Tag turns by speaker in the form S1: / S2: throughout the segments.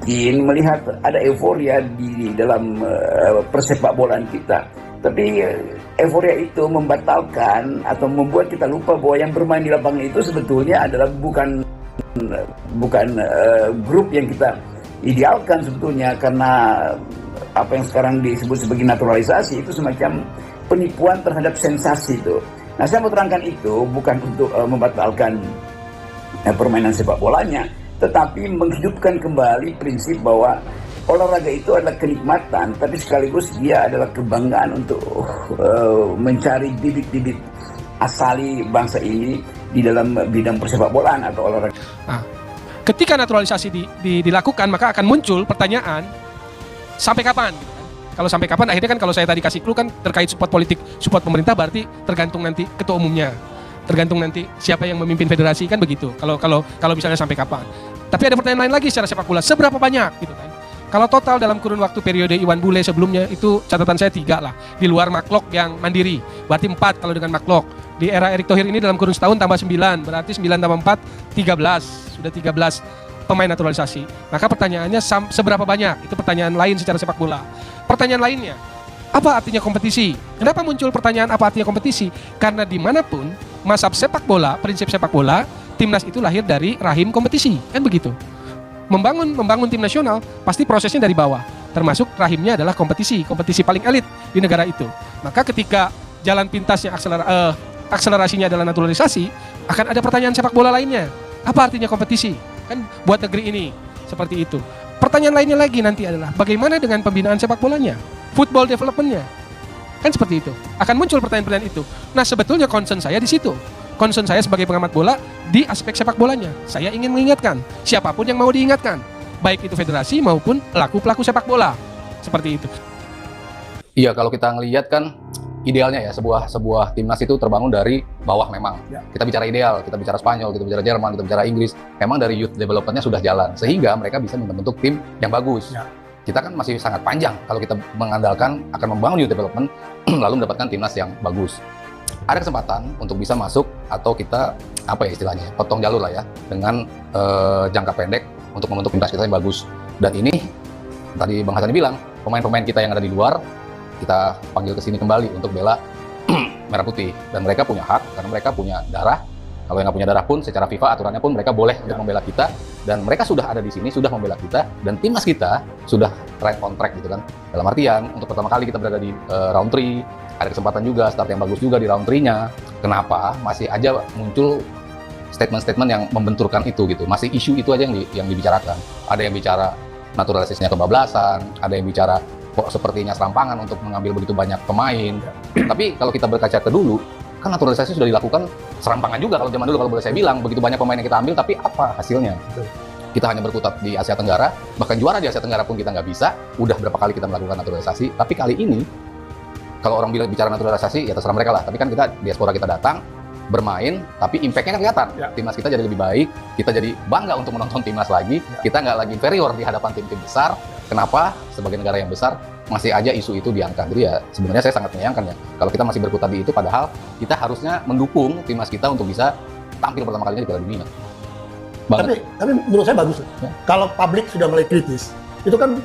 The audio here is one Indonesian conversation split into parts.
S1: mungkin melihat ada euforia di dalam persepak bolaan kita. Tapi euforia itu membatalkan atau membuat kita lupa bahwa yang bermain di lapangan itu sebetulnya adalah bukan grup yang kita idealkan sebetulnya, karena apa yang sekarang disebut sebagai naturalisasi itu semacam penipuan terhadap sensasi itu. Nah, saya mau terangkan itu bukan untuk membatalkan permainan sepak bolanya, tetapi menghidupkan kembali prinsip bahwa olahraga itu adalah kenikmatan, tapi sekaligus dia adalah kebanggaan untuk mencari bibit-bibit asali bangsa ini di dalam bidang persepak bolaan atau olahraga.
S2: Nah, ketika naturalisasi dilakukan, maka akan muncul pertanyaan, sampai kapan? Kalau sampai kapan, akhirnya kan kalau saya tadi kasih clue kan terkait support politik, support pemerintah, berarti tergantung nanti ketua umumnya, tergantung nanti siapa yang memimpin federasi, kan begitu. Kalau misalnya sampai kapan. Tapi ada pertanyaan lain lagi secara sepak bola, seberapa banyak gitu kan? Kalau total dalam kurun waktu periode Iwan Bule sebelumnya itu catatan saya 3 lah, di luar Maklok yang mandiri, berarti 4 kalau dengan Maklok. Di era Erick Thohir ini dalam kurun setahun tambah 9, berarti 9 tambah 4, 13. Sudah 13 pemain naturalisasi. Maka pertanyaannya seberapa banyak? Itu pertanyaan lain secara sepak bola. Pertanyaan lainnya, apa artinya kompetisi? Kenapa muncul pertanyaan apa artinya kompetisi? Karena dimanapun mazhab sepak bola, prinsip sepak bola, timnas itu lahir dari rahim kompetisi, kan begitu. Membangun tim nasional pasti prosesnya dari bawah, termasuk rahimnya adalah kompetisi paling elit di negara itu. Maka ketika jalan pintasnya akselerasinya adalah naturalisasi, akan ada pertanyaan sepak bola lainnya. Apa artinya kompetisi? Kan buat negeri ini seperti itu. Pertanyaan lainnya lagi nanti adalah bagaimana dengan pembinaan sepak bolanya, football development-nya, kan seperti itu. Akan muncul pertanyaan-pertanyaan itu. Nah, sebetulnya concern saya di situ. Concern saya sebagai pengamat bola di aspek sepak bolanya. Saya ingin mengingatkan siapapun yang mau diingatkan, baik itu federasi maupun pelaku-pelaku sepak bola. Seperti itu.
S3: Iya, kalau kita ngelihat kan idealnya ya sebuah timnas itu terbangun dari bawah memang. Ya. Kita bicara ideal, kita bicara Spanyol, kita bicara Jerman, kita bicara Inggris. Memang dari youth development-nya sudah jalan sehingga mereka bisa membentuk tim yang bagus. Ya. Kita kan masih sangat panjang kalau kita mengandalkan akan membangun youth development lalu mendapatkan timnas yang bagus. Ada kesempatan untuk bisa masuk atau kita apa ya istilahnya potong jalur lah ya dengan jangka pendek untuk membentuk timnas kita yang bagus. Dan ini tadi Bang Hasan bilang pemain-pemain kita yang ada di luar kita panggil ke sini kembali untuk bela merah putih, dan mereka punya hak karena mereka punya darah. Kalau yang nggak punya darah pun secara FIFA aturannya pun mereka boleh untuk membela kita, dan mereka sudah ada di sini sudah membela kita, dan timnas kita sudah right on track gitu kan. Dalam artian untuk pertama kali kita berada di round 3. Ada kesempatan juga start yang bagus juga di round 3-nya. Kenapa masih aja muncul statement-statement yang membenturkan itu gitu? Masih isu itu aja yang dibicarakan. Ada yang bicara naturalisasinya kebablasan, ada yang bicara kok sepertinya serampangan untuk mengambil begitu banyak pemain. Tapi kalau kita berkaca ke dulu, kan naturalisasi sudah dilakukan serampangan juga kalau zaman dulu, kalau boleh saya bilang. Begitu banyak pemain yang kita ambil, tapi apa hasilnya? Kita hanya berkutat di Asia Tenggara, bahkan juara di Asia Tenggara pun kita nggak bisa. Udah berapa kali kita melakukan naturalisasi, tapi kali ini kalau orang bicara naturalisasi, ya terserah mereka lah. Tapi kan kita, diaspora kita datang, bermain, tapi impact-nya kan kelihatan. Ya. Timnas kita jadi lebih baik, kita jadi bangga untuk menonton timnas lagi. Ya. Kita nggak lagi inferior di hadapan tim-tim besar. Kenapa? Sebagai negara yang besar, masih aja isu itu diangkat. Jadi ya sebenarnya saya sangat menyayangkan ya. Kalau kita masih berkutat di itu, padahal kita harusnya mendukung timnas kita untuk bisa tampil pertama kalinya di Piala Dunia.
S4: Tapi menurut saya bagus. Ya. Kalau publik sudah mulai kritis, itu kan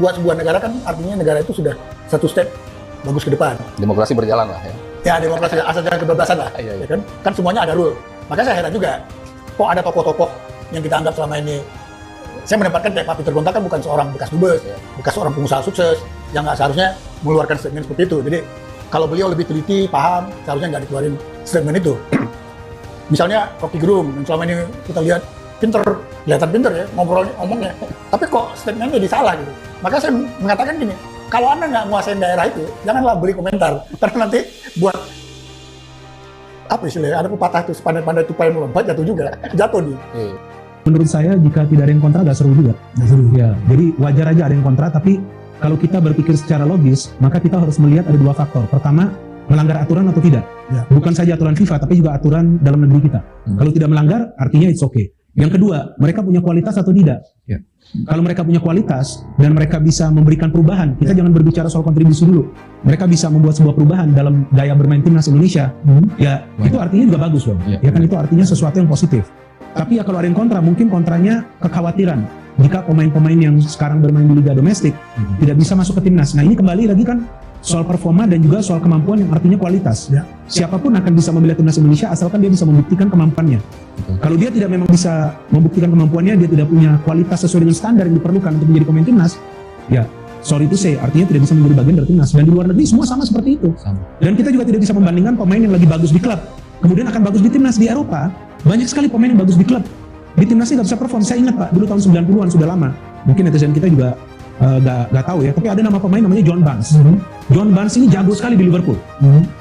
S4: buat sebuah negara kan artinya negara itu sudah satu step bagus ke depan.
S3: Demokrasi berjalan lah ya. Ya,
S4: demokrasi asal jangan kebablasan lah.
S3: Iya.
S4: Ya kan semuanya ada rule. Makanya saya heran juga, kok ada tokoh-tokoh yang kita anggap selama ini, saya menempatkan kayak Pak Peter Gonta kan bukan seorang bekas dubes, bekas seorang pengusaha sukses yang nggak seharusnya mengeluarkan statement seperti itu. Jadi kalau beliau lebih teliti, paham, seharusnya nggak dikeluarin statement itu. Misalnya Rocky Gerung, yang selama ini kita lihat kelihatan pinter ya ngomongnya, tapi kok statementnya jadi salah gitu. Maka saya mengatakan gini, kalau Anda nggak menguasain daerah itu, janganlah beri komentar. Karena nanti buat, apa istilahnya, ada pepatah itu, sepandai-pandai tupai melompat, jatuh nih.
S5: Menurut saya, jika tidak ada yang kontra, nggak seru juga. Ya, jadi wajar aja ada yang kontra, tapi kalau kita berpikir secara logis, maka kita harus melihat ada 2 faktor. Pertama, melanggar aturan atau tidak. Ya. Bukan saja aturan FIFA, tapi juga aturan dalam negeri kita. Kalau tidak melanggar, artinya it's okay. Yang kedua, mereka punya kualitas atau tidak. Ya. Kalau mereka punya kualitas dan mereka bisa memberikan perubahan, kita jangan berbicara soal kontribusi dulu. Mereka bisa membuat sebuah perubahan dalam gaya bermain timnas Indonesia. Ya, itu artinya juga bagus loh. Ya kan, itu artinya sesuatu yang positif. Tapi ya kalau ada yang kontra, mungkin kontranya kekhawatiran. jika pemain-pemain yang sekarang bermain di liga domestik tidak bisa masuk ke timnas. Nah ini kembali lagi kan soal performa dan juga soal kemampuan yang artinya kualitas. Siapapun akan bisa membela timnas Indonesia asalkan dia bisa membuktikan kemampuannya. Kalau dia tidak memang bisa membuktikan kemampuannya, dia tidak punya kualitas sesuai dengan standar yang diperlukan untuk menjadi pemain timnas, ya sorry to say, artinya tidak bisa menjadi bagian dari timnas. Dan di luar negeri semua sama seperti itu. Dan kita juga tidak bisa membandingkan pemain yang lagi bagus di klub kemudian akan bagus di timnas. Di Eropa banyak sekali pemain yang bagus di klub, di timnasnya nggak bisa perform. Saya ingat Pak, dulu tahun 90-an sudah lama, mungkin netizen kita juga nggak tahu ya, tapi ada nama pemain namanya John Barnes. John Barnes ini jago sekali di Liverpool.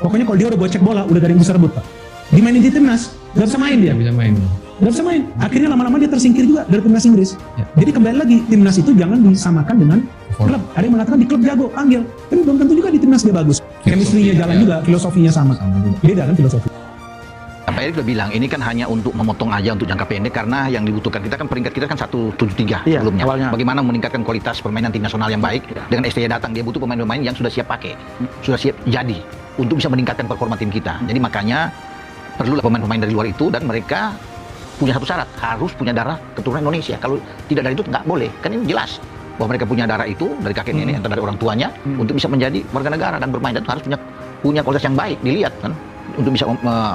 S5: Pokoknya kalau dia udah cek bola udah ada yang bisa rebut Pak. Dimainin di timnas nggak bisa main dia. Nggak bisa main. Akhirnya lama-lama dia tersingkir juga dari timnas Inggris. Jadi kembali lagi, timnas itu jangan disamakan dengan klub. Ada yang mengatakan di klub jago, panggil, tapi belum tentu juga di timnas dia bagus. Chemistry-nya jalan juga, filosofinya sama. Beda kan filosofi.
S6: Pak Erik udah bilang ini kan hanya untuk memotong aja untuk jangka pendek, karena yang dibutuhkan kita kan peringkat kita kan 173 sebelumnya. Awalnya. Bagaimana meningkatkan kualitas permainan tim nasional yang baik dengan STY datang, dia butuh pemain-pemain yang sudah siap pakai, sudah siap jadi untuk bisa meningkatkan performa tim kita. Jadi makanya perlu pemain-pemain dari luar itu, dan mereka punya satu syarat, harus punya darah keturunan Indonesia. Kalau tidak dari itu nggak boleh. Kan ini jelas bahwa mereka punya darah itu dari kakek nenek atau dari orang tuanya untuk bisa menjadi warga negara dan bermain, dan harus punya kualitas yang baik, dilihat kan, untuk bisa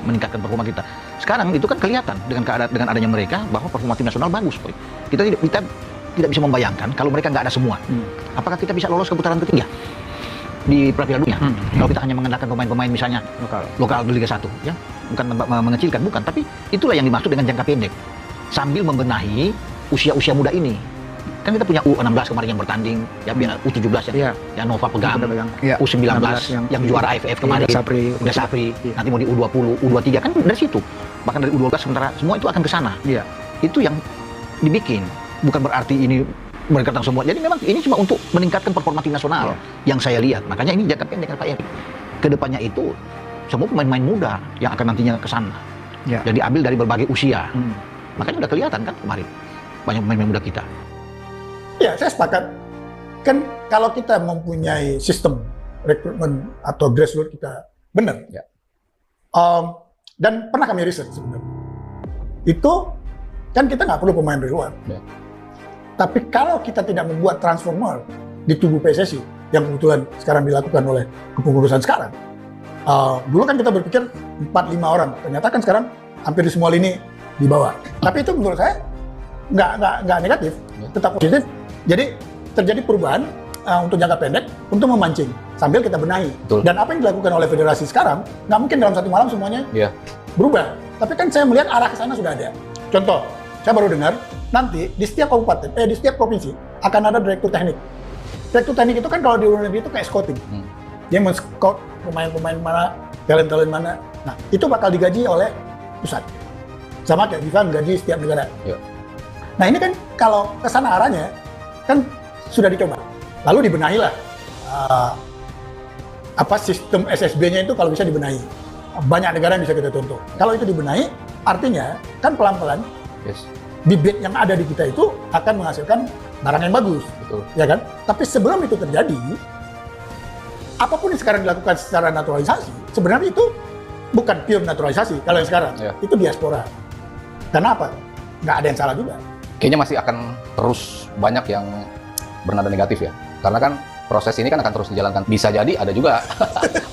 S6: meningkatkan performa kita. Sekarang itu kan kelihatan dengan adanya mereka bahwa performa tim nasional bagus, boy. Kita tidak bisa membayangkan kalau mereka nggak ada semua. Apakah kita bisa lolos ke putaran ketiga di Piala Dunia? Kalau kita hanya mengandalkan pemain-pemain misalnya lokal di Liga 1, ya, bukan mengecilkan, bukan, tapi itulah yang dimaksud dengan jangka pendek, sambil membenahi usia-usia muda ini. Kan kita punya U16 kemarin yang bertanding, ya U17 ya Nova pegang, U19 yang juara AFF kemarin, udah Sapri, nanti mau di U20, U23 kan dari situ, bahkan dari U12, sementara semua itu akan ke sana. Itu yang dibikin, bukan berarti ini mereka datang semua. Jadi memang ini cuma untuk meningkatkan performa tim nasional yang saya lihat. Makanya ini jangka pendek Pak Erik. Kedepannya itu semua pemain-pemain muda yang akan nantinya ke sana. Jadi ambil dari berbagai usia. Makanya udah kelihatan kan kemarin banyak pemain muda kita.
S4: Ya, saya sepakat. Kan kalau kita mempunyai sistem rekrutmen atau grassroots kita benar. Dan pernah kami riset sebenarnya. Itu kan kita nggak perlu pemain dari luar. Tapi kalau kita tidak membuat transformer di tubuh PSSI yang kebetulan sekarang dilakukan oleh kepengurusan sekarang, dulu kan kita berpikir 4-5 orang, ternyata kan sekarang hampir di semua lini di bawah. Tapi itu menurut saya nggak negatif, tetap positif. Jadi terjadi perubahan untuk jangka pendek untuk memancing sambil kita benahi. Dan apa yang dilakukan oleh federasi sekarang nggak mungkin dalam satu malam semuanya berubah. Tapi kan saya melihat arah ke sana sudah ada. Contoh, saya baru dengar nanti di setiap kabupaten, di setiap provinsi akan ada direktur teknik. Direktur teknik itu kan kalau di luar negeri itu kayak scouting. Dia men-scout pemain-pemain mana, talent-talent mana. Nah, itu bakal digaji oleh pusat. Sama kayak FIFA gaji setiap negara. Nah, ini kan kalau ke sana arahnya kan sudah dicoba. Lalu dibenahilah sistem SSB-nya itu kalau bisa dibenahi. Banyak negara yang bisa kita contoh. Kalau itu dibenahi, artinya kan pelan-pelan bibit yang ada di kita itu akan menghasilkan barang yang bagus, ya kan? Tapi sebelum itu terjadi, apapun yang sekarang dilakukan secara naturalisasi, sebenarnya itu bukan pure naturalisasi. Kalau yang sekarang, itu diaspora. Karena apa? Nggak ada yang salah juga.
S3: Kayaknya masih akan terus banyak yang bernada negatif ya. Karena kan proses ini kan akan terus dijalankan. Bisa jadi ada juga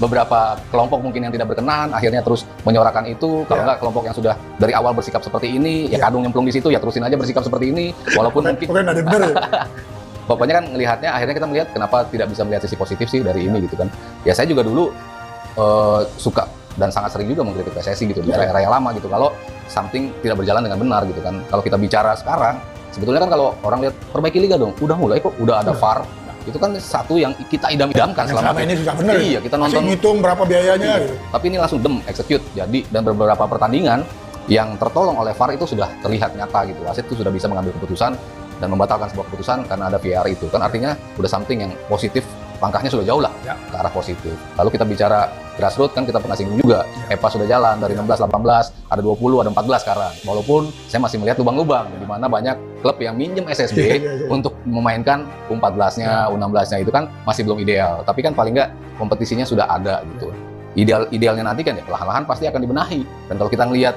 S3: beberapa kelompok mungkin yang tidak berkenan, akhirnya terus menyorakan itu. Kalau nggak kelompok yang sudah dari awal bersikap seperti ini, ya kadung nyemplung di situ, ya terusin aja bersikap seperti ini. Walaupun mungkin
S4: ada benar.
S3: pokoknya kan ngelihatnya, akhirnya kita melihat kenapa tidak bisa melihat sisi positif sih dari ini gitu kan. Ya saya juga dulu suka dan sangat sering juga mengkritik PSSI gitu di era-era yang lama gitu. Kalau something tidak berjalan dengan benar gitu kan. Kalau kita bicara sekarang, sebetulnya kan kalau orang lihat perbaiki liga dong, udah mulai kok, udah ada VAR. Itu kan satu yang kita idam-idamkan selama
S4: ini susah bener.
S3: Iya, kita nonton.
S4: Masih ngitung berapa biayanya gitu.
S3: Tapi ini langsung execute. Jadi dan beberapa pertandingan yang tertolong oleh VAR itu sudah terlihat nyata gitu. Wasit itu sudah bisa mengambil keputusan dan membatalkan sebuah keputusan karena ada VAR itu. Kan artinya udah something yang positif, langkahnya sudah jauh lah ke arah positif. Lalu kita bicara grassroots kan kita pernah singgung juga. EPA sudah jalan dari 16, 18, ada 20, ada 14 sekarang. Walaupun saya masih melihat lubang-lubang di mana banyak klub yang minjem SSB untuk memainkan U14-nya, U16-nya itu kan masih belum ideal. Tapi kan paling nggak kompetisinya sudah ada gitu. Idealnya nanti kan ya perlahan-lahan pasti akan dibenahi. Dan kalau kita ngelihat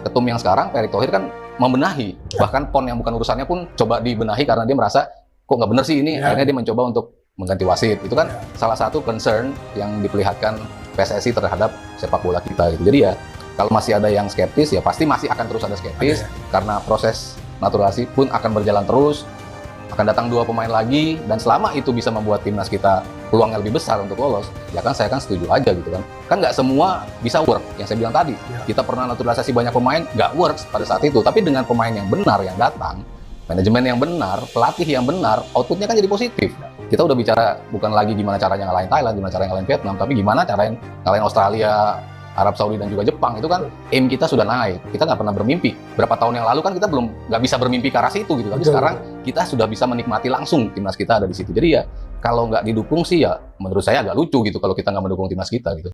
S3: ketum yang sekarang, Pak Erick Thohir kan membenahi, bahkan PON yang bukan urusannya pun coba dibenahi karena dia merasa kok nggak bener sih ini, akhirnya dia mencoba untuk mengganti wasit. Itu kan salah satu concern yang diperlihatkan PSSI terhadap sepak bola kita gitu. Jadi ya kalau masih ada yang skeptis ya pasti masih akan terus ada skeptis karena proses naturalisasi pun akan berjalan terus. Akan datang 2 pemain lagi, dan selama itu bisa membuat timnas kita peluangnya lebih besar untuk lolos, ya kan saya kan setuju aja gitu kan. Kan nggak semua bisa work, yang saya bilang tadi. Kita pernah naturalisasi banyak pemain, nggak works pada saat itu. Tapi dengan pemain yang benar yang datang, manajemen yang benar, pelatih yang benar, outputnya kan jadi positif. Kita udah bicara bukan lagi gimana caranya ngalahin Thailand, gimana caranya ngalahin Vietnam, tapi gimana caranya ngalahin Australia, Arab Saudi dan juga Jepang. Itu kan aim kita sudah naik. Kita nggak pernah bermimpi. Berapa tahun yang lalu kan kita nggak bisa bermimpi ke arah situ gitu. Tapi sekarang kita sudah bisa menikmati langsung timnas kita ada di situ. Jadi ya kalau nggak didukung sih ya menurut saya agak lucu gitu kalau kita nggak mendukung timnas kita gitu.